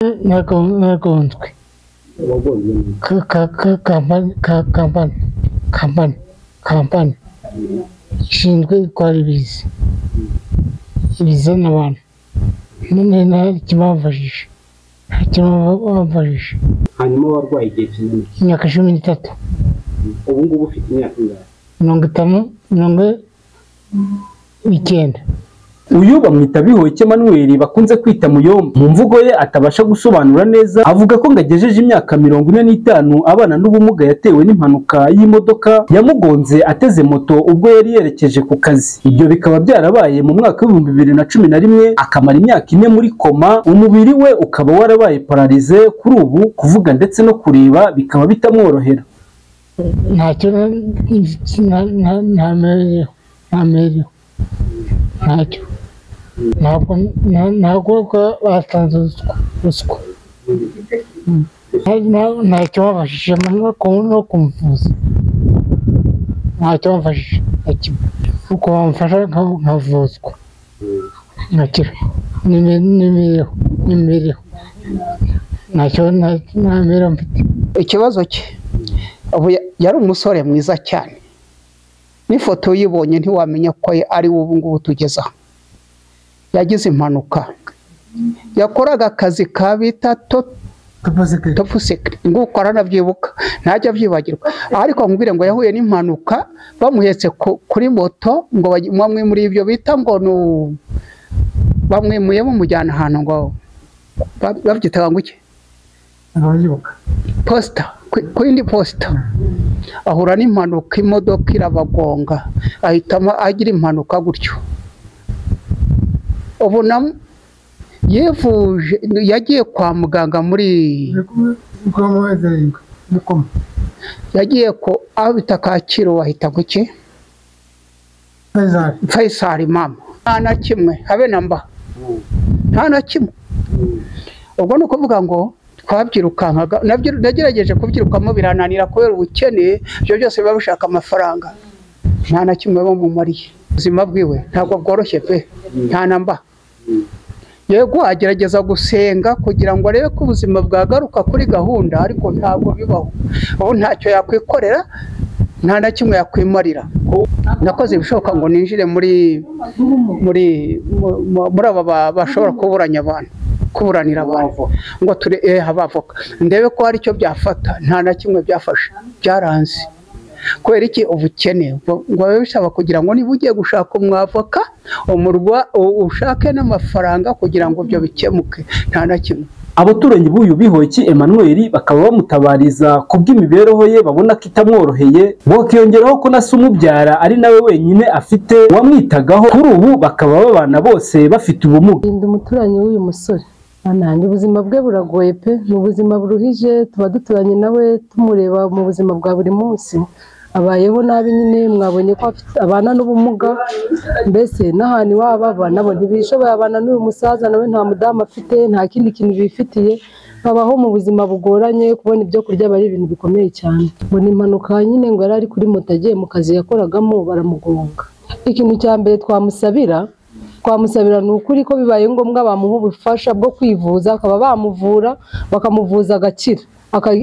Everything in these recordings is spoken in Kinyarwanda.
nagonzwe kampani ishinzwe gutwara ibizana abantu none nta kimamfashije hanyuma warwaye igihe kinini imyaka 13 ubu ngubu ufite imyaka ingahe 59 uyu bamwita Bihoyiki Emmanuel bakunze kwita Muyombo mu mvugo ye atabasha gusobanura neza avuga ko ngagejeje imyaka 45 abana n'ubumuga yatewe n'impanuka y'imodoka yamugonze ateze moto ubwo yari yerekeje ku kazi. Ibyo bikaba byarabaye mu mwaka wa 2011 akamara imyaka 4 muri koma, umubiri we ukaba warabaye paralize, kuri ubu kuvuga ndetse no kureba bikaba bitamworohera. ntacyo ntacyo ntabwo batanze ruswa ntacyo babashije no kumuvuza ntacyo bamfashije uko bamfasha nkavuzwa nkakira n'imibereho ntacyo ntamera mfite. Ikibazo cye yari umusore mwiza cyane, n'ifoto uyibonye ntiwamenya ko ari ubu ngubu tugezaho. Yagize impanuka, yakoraga akazi ka bita topuseke nguko aranabyibuka ntajya abyibagirwa, ariko nkubwire ngo yahuye n'impanuka bamuhetse kuri moto ngo bamwe muri ibyo bita ngo bamwimuye bamujyana ahantu ngo babyitaga ngo iki posita, ku yindi posita ahura n'impanuka, imodoka irabagonga ahitamo agira impanuka gutyo. Ubu yivuje yagiye kwa muganga yagiye ko aho bita Kacyiru wahita guke Faisal mama nta na kimwe habe namba nta na kimwe. Ubwo ni ukuvuga ngo twabyirukankaga, nagerageje kubyirukamo birananira kubera ubukene, ibyo byose biba bishaka amafaranga, nta na kimwe bamumariye. Ubuzima bwiwe ntabwo bworoshye pe, nta namba. Yego agerageza gusenga kugira ngo arebe ko ubuzima bwagaruka kuri gahunda, ariko ntabwo bibaho. Ubu ntacyo yakwikorera, nta na kimwe yakwimarira. Nakoze ibishoboka ngo ninjire muri aba bashobora kuburanira abantu ngo ture abavoka ndebe ko hari icyo byafata, nta na kimwe byafasha, byaranze. Kubera iki? Ubukene ngo bisaba kugira ngo niba ugiye gushaka umwavoka ushake n'amafaranga kugira ngo ibyo bikemuke, nta na kimwe. Abaturanyi b'uyu Bihoyiki Emmanuel bakaba bamutabariza kubw'imibereho ye babona ko itamworoheye, bakiyongeraho ko na se umubyara ari nawe wenyine afite wamwitagaho, kuri ubu bakaba babana bose bafite ubumuga. Ndi umuturanyi w'uyu musore, nanjye ubuzima bwe buragoye pe, mu buzima buruhije, tuba duturanye nawe tumureba mu buzima bwa buri munsi, abayeho nabi nyine. Mwabonye ko abana n'ubumuga, mbese n'ahantu iwabo abana bo ntibishoboye, abana n'uyu musaza nawe nta mudamu afite, nta kindi kintu bifitiye, babaho mu buzima bugoranye, kubona ibyo kurya bari ibintu bikomeye cyane. Mbona impanuka nyine ngo yari ari kuri moto agiye mu kazi yakoragamo baramugonga. Ikintu cya mbere twamusabira ni ukuri ko bibaye ngombwa bamuha ubufasha bwo kwivuza, akaba bamuvura bakamuvuza agakira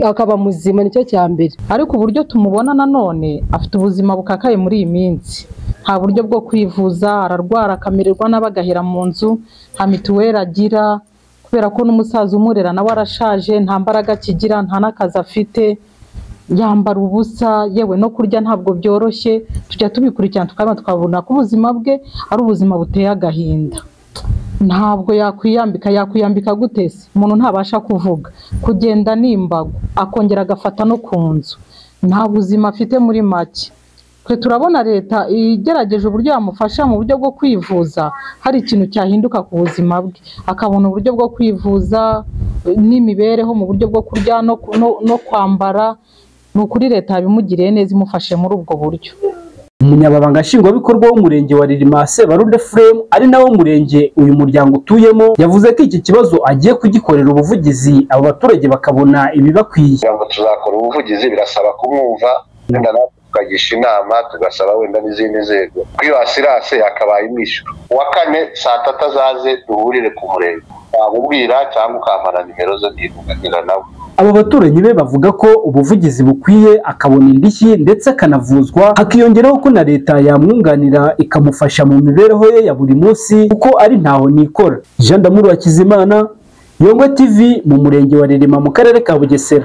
akaba muzima, nicyo cya mbere. Ariko uburyo tumubona nanone afite ubuzima bukakaye muri iyi minsi, nta buryo bwo kwivuza, ararwara akamererwa n'abagahera mu nzu, nta mituweli agira kubera ko n'umusaza umurera nawe arashaje, nta mbaraga akigira, nta n'akazi afite, yambara ubusa, yewe no kurya ntabwo byoroshye. Tujya tubikurikirana tukabona ko ubuzima bwe ari ubuzima buteye agahinda. Ntabwo yakwiyambika gute se? Umuntu ntabasha kuvuga, kugenda n'imbago, akongera agafata no ku nzu, nta buzima afite muri make. Twe turabona leta igerageje uburyo yamufasha mu buryo bwo kwivuza, hari ikintu cyahinduka ku buzima bwe, akabona uburyo bwo kwivuza n'imibereho, mu buryo bwo kurya no kwambara. Ni ukuri leta yabimugiriye neza, imufashe muri ubwo buryo. Umunyababanga nshingwabikorwa w'umurenge wa Rilima Sebarundi Frame ari nawo murenge uyu muryango utuyemo, yavuze ko iki kibazo agiye kugikorera ubuvugizi abo baturage bakabona ibibakwiye. Tuzakora ubuvugizi, birasaba kumwumva tukagisha inama tugasaba wenda n'izindi nzego kwiyo asirase yakabaye imwishyura. Uwa kane saa tatu azaze duhurire ku murenge wamubwira cyangwa ukamara nimero ze ndivuganira nawe. Abo baturanyi be bavuga ko ubuvugizi bukwiye akabona indishyi ndetse akanavuzwa, hakiyongeraho ko na leta yamwunganira ikamufasha mu mibereho ye ya buri munsi kuko ari ntaho nikora. Jean D'Amour Hakizimana, Yongo TV mu murenge wa Ririma mu karere ka Bugesera.